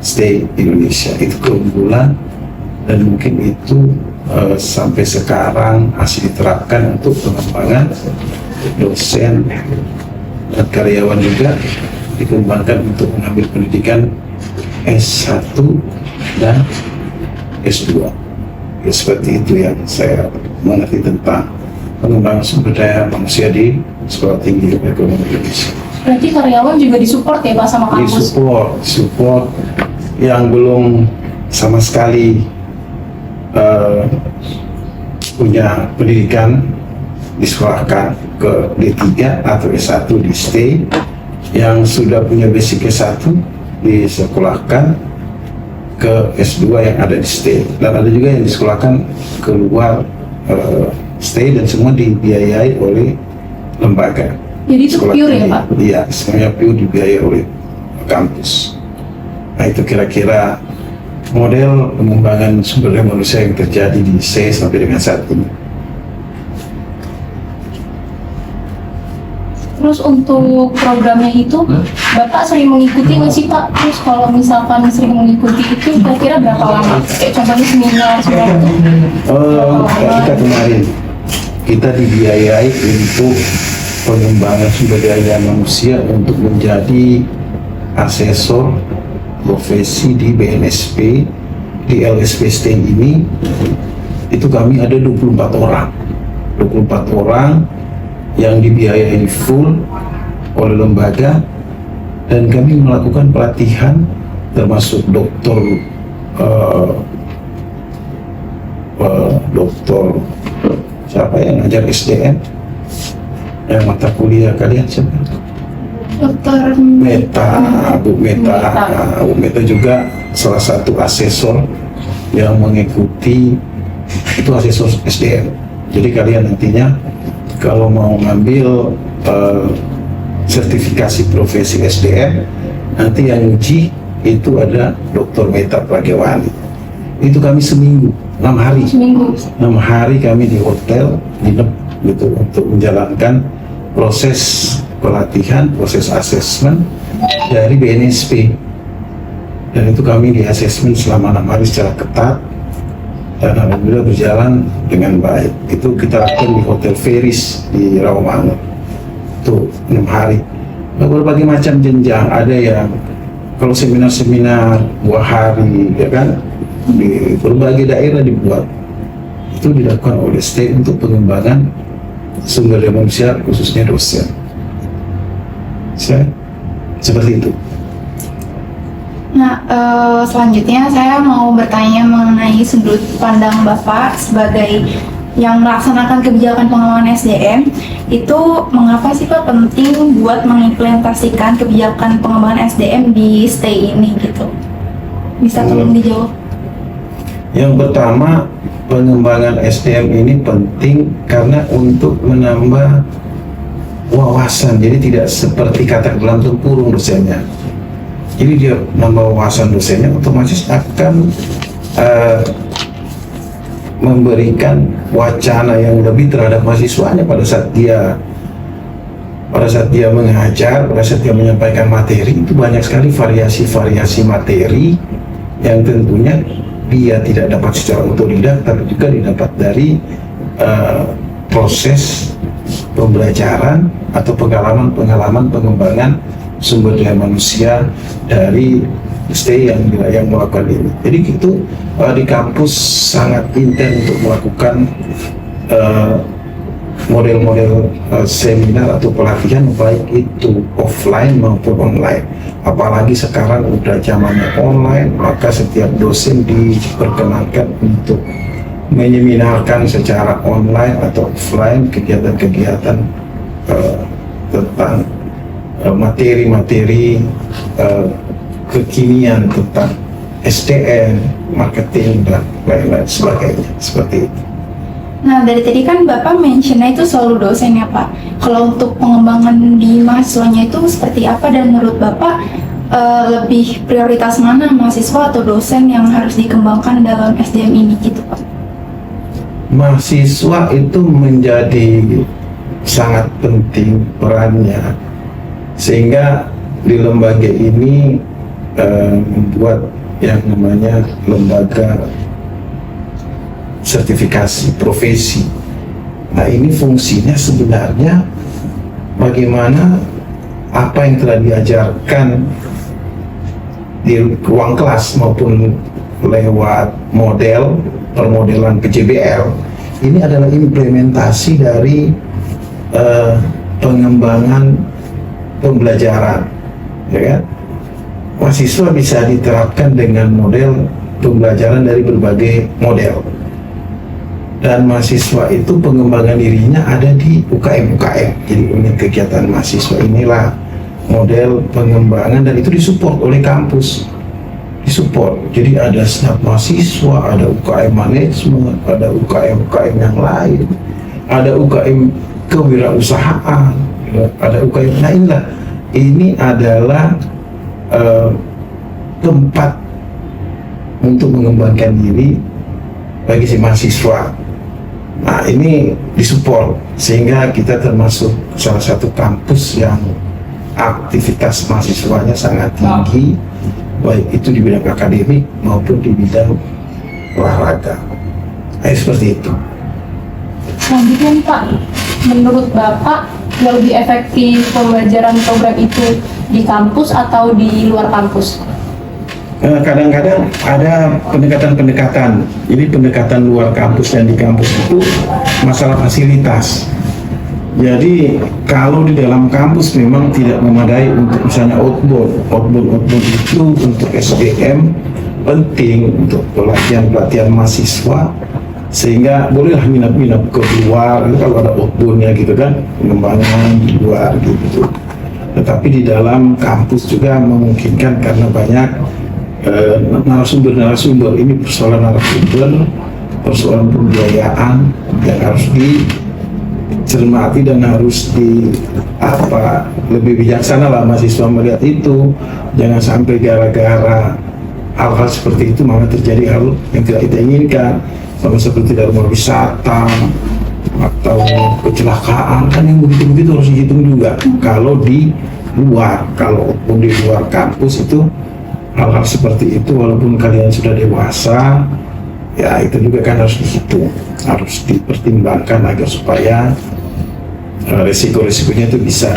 Speaker 7: STAY Indonesia. Itu keunggulan, dan mungkin itu sampai sekarang masih diterapkan untuk pengembangan dosen dan karyawan, juga dikembangkan untuk mengambil pendidikan S1 dan S2. Ya, seperti itu yang saya mengerti tentang pengembangan sumber daya manusia di Sekolah Tinggi Ekonomi Indonesia.
Speaker 6: Berarti karyawan juga disupport ya Pak sama kampus?
Speaker 7: Support yang belum sama sekali punya pendidikan disekolahkan ke D3 atau S1 di STAY, yang sudah punya basic S1 disekolahkan ke S2 yang ada di STAY, dan ada juga yang disekolahkan keluar STAY, dan semua dibiayai oleh lembaga.
Speaker 6: Jadi itu
Speaker 7: Sekolah
Speaker 6: pure ya
Speaker 7: tinggi.
Speaker 6: Pak?
Speaker 7: Iya, semuanya pure dibiayai oleh kampus. Nah, itu kira-kira model pengembangan sumber daya manusia yang terjadi di STAY sampai dengan saat ini.
Speaker 6: Terus untuk programnya itu, Bapak sering mengikuti nggak sih Pak? Terus kalau misalkan sering mengikuti itu kira-kira berapa lama? Kayak contohnya seminar itu.
Speaker 7: Kita kemarin kita dibiayai untuk pengembangan sumber daya manusia untuk menjadi asesor profesi di BNSP, di LSP STAY ini. Itu kami ada 24 orang yang dibiayai full oleh lembaga, dan kami melakukan pelatihan termasuk dokter siapa yang ngajar SDM, yang mata kuliah kalian siapa?
Speaker 6: Dokter
Speaker 7: Bu Meta juga salah satu asesor yang mengikuti, itu asesor SDM. Jadi kalian nantinya kalau mau ngambil sertifikasi profesi SDM, nanti yang uji itu ada Dr. Meta Pragewani. Itu kami seminggu, 6 hari.
Speaker 6: seminggu.
Speaker 7: 6 hari kami di hotel, nginep gitu untuk menjalankan proses pelatihan, proses asesmen dari BNSP. Dan itu kami di asesmen selama 6 hari secara ketat, dan alhamdulillah berjalan dengan baik. Itu kita lakukan di Hotel Veris di Rawamangun. Itu 6 hari. Berbagai macam jenjang, ada yang kalau seminar-seminar 2 hari, ya kan, di berbagai daerah dibuat. Itu dilakukan oleh STAY untuk pengembangan sumber daya manusia, khususnya dosen. Seperti itu.
Speaker 2: Nah, selanjutnya saya mau bertanya mengenai sudut pandang Bapak sebagai yang melaksanakan kebijakan pengembangan SDM. Itu mengapa sih Pak penting buat mengimplementasikan kebijakan pengembangan SDM di STAY ini gitu? Bisa tolong dijawab?
Speaker 7: Yang pertama, pengembangan SDM ini penting karena untuk menambah wawasan. Jadi tidak seperti kata dalam tempurung dosennya. Jadi dia menambah wawasan dosennya, otomatis akan memberikan wacana yang lebih terhadap mahasiswanya pada saat dia mengajar, pada saat dia menyampaikan materi. Itu banyak sekali variasi-variasi materi yang tentunya dia tidak dapat secara otodidak, tapi juga didapat dari proses pembelajaran atau pengalaman-pengalaman pengembangan sumber daya manusia dari STI yang melakukan ini. Jadi itu di kampus sangat intens untuk melakukan model-model seminar atau pelatihan baik itu offline maupun online. Apalagi sekarang udah zamannya online, maka setiap dosen diperkenankan untuk menyeminarkan secara online atau offline kegiatan-kegiatan tentang materi-materi kekinian tentang SDM, marketing dan lain-lain sebagainya, seperti itu.
Speaker 2: Nah, dari tadi kan Bapak mentionnya itu selalu dosen ya Pak. Kalau untuk pengembangan di mahasiswanya itu seperti apa, dan menurut Bapak lebih prioritas mana, mahasiswa atau dosen yang harus dikembangkan dalam SDM ini gitu Pak?
Speaker 7: Mahasiswa itu menjadi sangat penting perannya, sehingga di lembaga ini membuat yang namanya lembaga sertifikasi profesi. Nah, ini fungsinya sebenarnya bagaimana apa yang telah diajarkan di ruang kelas maupun lewat model permodelan PJBL ini adalah implementasi dari pengembangan pembelajaran, ya kan? Mahasiswa bisa diterapkan dengan model pembelajaran dari berbagai model, dan mahasiswa itu pengembangan dirinya ada di UKM. Jadi unit kegiatan mahasiswa inilah model pengembangan, dan itu disupport oleh kampus, disupport. Jadi ada staf mahasiswa, ada UKM manajemen, ada UKM yang lain, ada UKM kewirausahaan, ada UKM. Nah, ini adalah tempat untuk mengembangkan diri bagi si mahasiswa. Nah, ini disupport sehingga kita termasuk salah satu kampus yang aktivitas mahasiswanya sangat tinggi, baik itu di bidang akademik maupun di bidang olahraga. Seperti itu.
Speaker 6: Selanjutnya Pak, menurut Bapak yang lebih efektif pembelajaran program itu di kampus atau di luar kampus?
Speaker 7: Kadang-kadang ada pendekatan-pendekatan. Jadi pendekatan luar kampus dan di kampus itu masalah fasilitas. Jadi kalau di dalam kampus memang tidak memadai untuk misalnya outbound itu untuk SDM penting untuk pelatihan mahasiswa, sehingga bolehlah minat-minat ke luar kalau ada outboundnya gitu kan, pengembangan di luar gitu. Tetapi di dalam kampus juga memungkinkan karena banyak narasumber ini, persoalan narasumber, persoalan pembiayaan yang harus dicermati dan harus lebih bijaksana lah mahasiswa melihat itu. Jangan sampai gara-gara hal-hal seperti itu malah terjadi hal yang tidak kita inginkan, sama seperti dari rumah wisata atau kecelakaan, kan yang begitu-begitu harus dihitung juga. Kalau di luar kampus itu hal-hal seperti itu, walaupun kalian sudah dewasa, ya itu juga kan harus dihitung, harus dipertimbangkan agar supaya resiko-resikonya itu bisa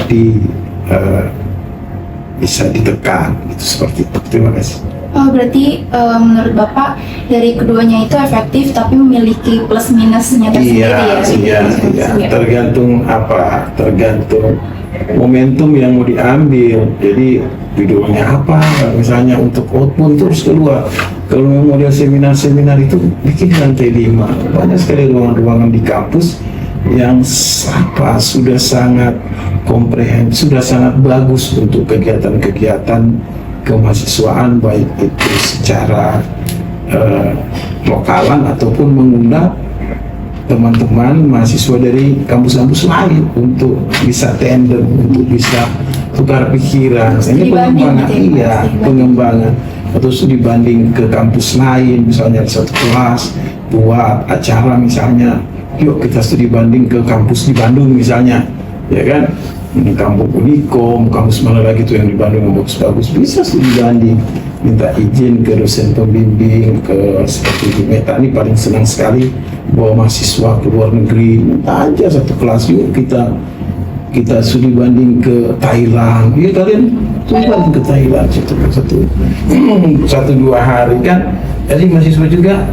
Speaker 7: ditekan, itu seperti itu. Terima kasih.
Speaker 2: Berarti menurut Bapak dari keduanya itu efektif tapi memiliki plus minusnya tersendiri ya?
Speaker 7: Iya. Tergantung momentum yang mau diambil. Jadi videonya apa, misalnya untuk outbound terus keluar. Kalau model seminar itu bikin lantai 5. Banyak sekali ruangan-ruangan di kampus yang sudah sangat komprehensif, sudah sangat bagus untuk kegiatan-kegiatan kemahasiswaan, baik itu secara lokalan ataupun mengundang teman-teman mahasiswa dari kampus-kampus lain untuk bisa tandem, untuk bisa tukar pikiran. Ini pengembangan atau dibanding ke kampus lain, misalnya satu kelas buat acara misalnya, yuk kita studi banding ke kampus di Bandung misalnya, ya kan? Ini kampus Unikom, kampus mana lagi tuh yang di Bandung yang bagus-bagus, bisa studi banding, minta izin ke dosen pembimbing, ke seperti di Meta ini paling senang sekali bawa mahasiswa ke luar negeri, minta aja satu kelas, yuk kita kita studi banding ke Thailand, ya kalian studi banding ke Thailand satu dua hari kan. Jadi mahasiswa juga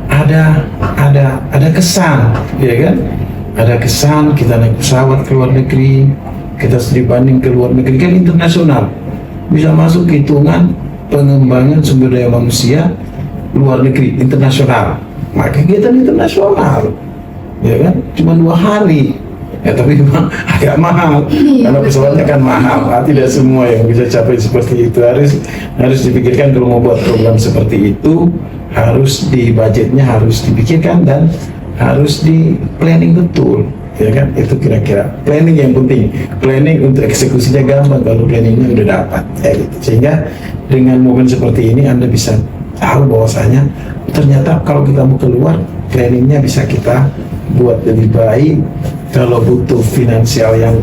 Speaker 7: ada kesan, ya kan? Ada kesan kita naik pesawat ke luar negeri, kita studi banding ke luar negeri kan internasional, bisa masuk ke hitungan pengembangan sumber daya manusia luar negeri internasional. Maka kegiatan internasional, ya kan? Cuma 2 hari. Ya tapi memang agak mahal karena pesawatnya kan mahal. Tidak semua yang bisa capai seperti itu. Harus dipikirkan kalau mau buat program seperti itu, harus di budgetnya harus dipikirkan dan harus di planning betul, ya kan? Itu kira-kira planning yang penting. Planning untuk eksekusinya gampang kalau planningnya udah dapat, ya gitu. Sehingga dengan momen seperti ini Anda bisa tahu bahwasanya ternyata kalau kita mau keluar, planningnya bisa kita buat lebih baik. Kalau butuh finansial yang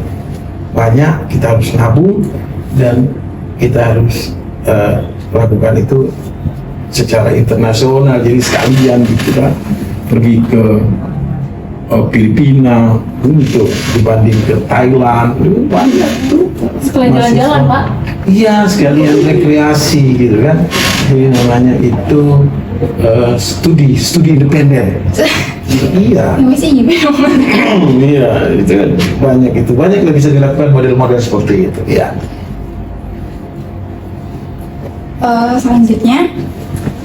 Speaker 7: banyak, kita harus nabung dan kita harus lakukan itu secara internasional. Jadi sekalian kita pergi ke Filipina untuk dibanding ke Thailand, banyak tuh.
Speaker 6: Sekalian jalan-jalan, Pak.
Speaker 7: Iya, sekalian rekreasi gitu kan. Jadi namanya itu studi independen. Iya.
Speaker 6: Masih gimana?
Speaker 7: Iya, itu kan banyak yang bisa dilakukan model-model seperti itu. Ya.
Speaker 2: Selanjutnya,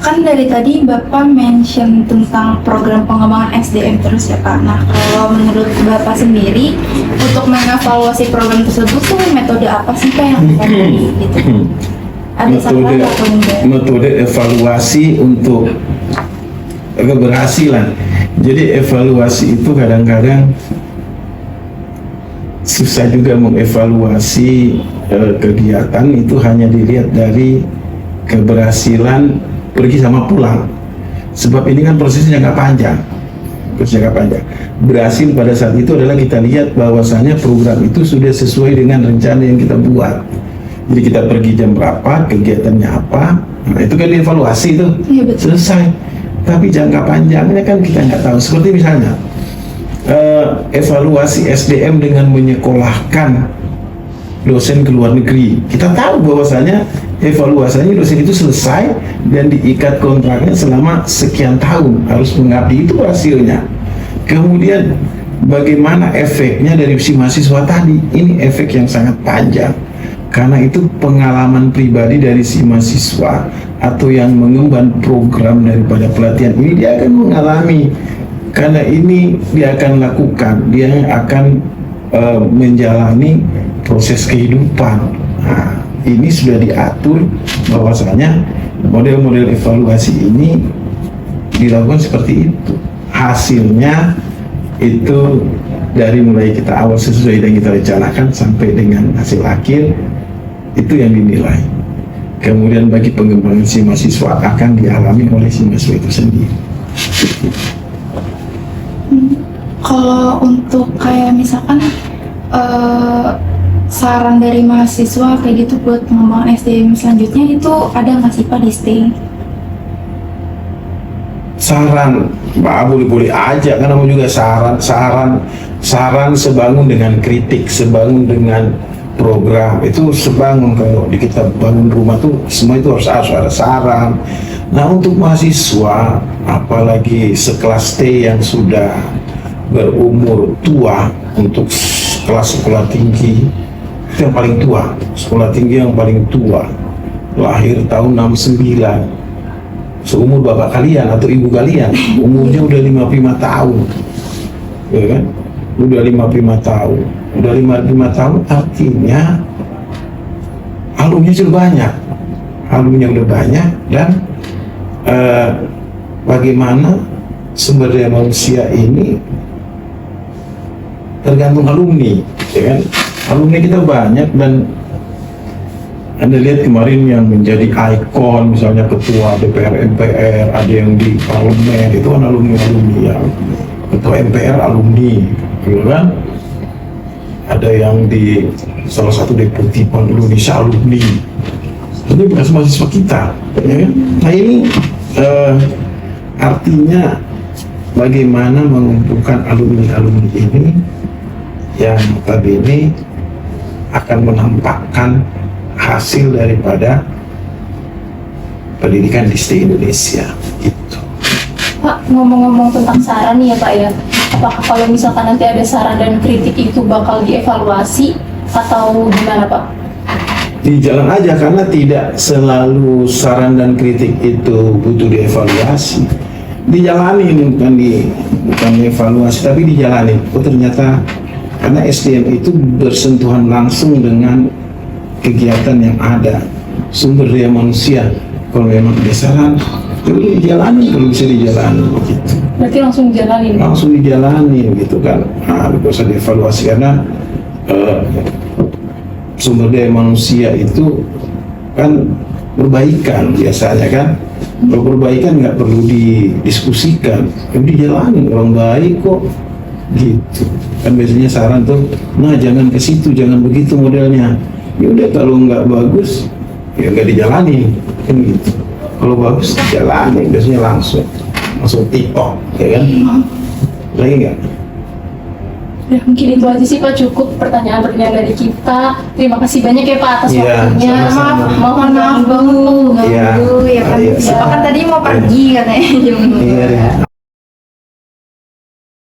Speaker 2: kan dari tadi Bapak mention tentang program pengembangan SDM terus ya Pak. Nah, kalau menurut Bapak sendiri, untuk mengevaluasi program tersebut tuh metode apa sih Pak yang dipakai gitu? Ada saran atau enggak?
Speaker 7: Metode evaluasi untuk keberhasilan. Jadi evaluasi itu kadang-kadang susah juga mengevaluasi kegiatan itu hanya dilihat dari keberhasilan pergi sama pulang. Sebab ini kan prosesnya jangka panjang. Berhasil pada saat itu adalah kita lihat bahwasanya program itu sudah sesuai dengan rencana yang kita buat. Jadi kita pergi jam berapa, kegiatannya apa, nah itu kan dievaluasi itu, selesai. Tapi jangka panjangnya kan kita nggak tahu. Seperti misalnya evaluasi SDM dengan menyekolahkan dosen ke luar negeri. Kita tahu bahwasanya evaluasinya dosen itu selesai dan diikat kontraknya selama sekian tahun harus mengabdi, itu hasilnya. Kemudian bagaimana efeknya dari si mahasiswa tadi? Ini efek yang sangat panjang. Karena itu pengalaman pribadi dari si mahasiswa atau yang mengemban program daripada pelatihan ini, dia akan mengalami, karena ini dia akan lakukan, dia akan menjalani proses kehidupan. Nah, ini sudah diatur bahwasanya model-model evaluasi ini dilakukan seperti itu. Hasilnya itu dari mulai kita awal sesuai yang kita rencanakan sampai dengan hasil akhir itu yang dinilai. Kemudian bagi pengembangan si mahasiswa akan dialami oleh si mahasiswa itu sendiri.
Speaker 2: Kalau untuk kayak misalkan saran dari mahasiswa kayak gitu buat pengembangan SDM selanjutnya itu ada nggak sih Pak di STEI?
Speaker 7: Saran, boleh-boleh aja, karena mau juga saran sebangun dengan kritik, sebangun dengan program itu sebangun. Kalau di kita bangun rumah tuh semua itu harus ada saran. Nah, untuk mahasiswa apalagi sekelas T yang sudah berumur tua, untuk kelas sekolah tinggi itu yang paling tua, sekolah tinggi yang paling tua, lahir tahun 69, seumur bapak kalian atau ibu kalian, umurnya udah 55 tahun, ya kan? Udah 55 tahun, udah 55 tahun artinya alumninya sudah banyak, dan bagaimana sumber daya manusia ini tergantung alumni, ya kan? Alumni kita banyak, dan Anda lihat kemarin yang menjadi ikon, misalnya ketua DPR MPR, ada yang di parlemen, itu kan alumni ya. Ketua MPR alumni, gitu kan? Ada yang di salah satu deputi Bank Indonesia alumni. Ini bekas mahasiswa kita, ya kan? Nah ini artinya bagaimana mengumpulkan alumni ini yang notabene akan menampakkan hasil daripada pendidikan di Indonesia gitu.
Speaker 6: Pak, ngomong-ngomong tentang saran nih ya Pak ya, apakah kalau misalkan nanti ada saran dan kritik itu bakal dievaluasi atau gimana Pak?
Speaker 7: Di jalan aja, karena tidak selalu saran dan kritik itu butuh dievaluasi. Dijalani, bukan dievaluasi, tapi dijalani. Oh ternyata karena SDM itu bersentuhan langsung dengan kegiatan yang ada, sumber daya manusia. Kalau memang ada saran, itu dijalani, kalau bisa dijalani gitu.
Speaker 6: Berarti langsung jalanin?
Speaker 7: Langsung dijalani gitu kan. Nah, tidak usah dievaluasi karena sumber daya manusia itu kan perbaikan biasanya kan. Kalau perbaikan nggak perlu didiskusikan, dijalani, orang baik kok gitu. Kan biasanya saran tuh, nah jangan ke situ, jangan begitu modelnya. Ya udah, kalau nggak bagus ya nggak dijalani kan gitu. Kalau bagus dijalani, biasanya langsung tiktok, ya kan? Lagi nggak?
Speaker 6: Ya, mungkin itu aja sih Pak, cukup pertanyaan-pertanyaan dari kita. Terima kasih banyak ya Pak atas
Speaker 7: Iya,
Speaker 6: waktunya.
Speaker 7: sama-sama.
Speaker 6: Mohon maaf banget Bu.
Speaker 7: Iya.
Speaker 2: Ganggu ya kan.
Speaker 7: Iya.
Speaker 2: Bapak kan tadi mau pergi katanya.
Speaker 7: Iya,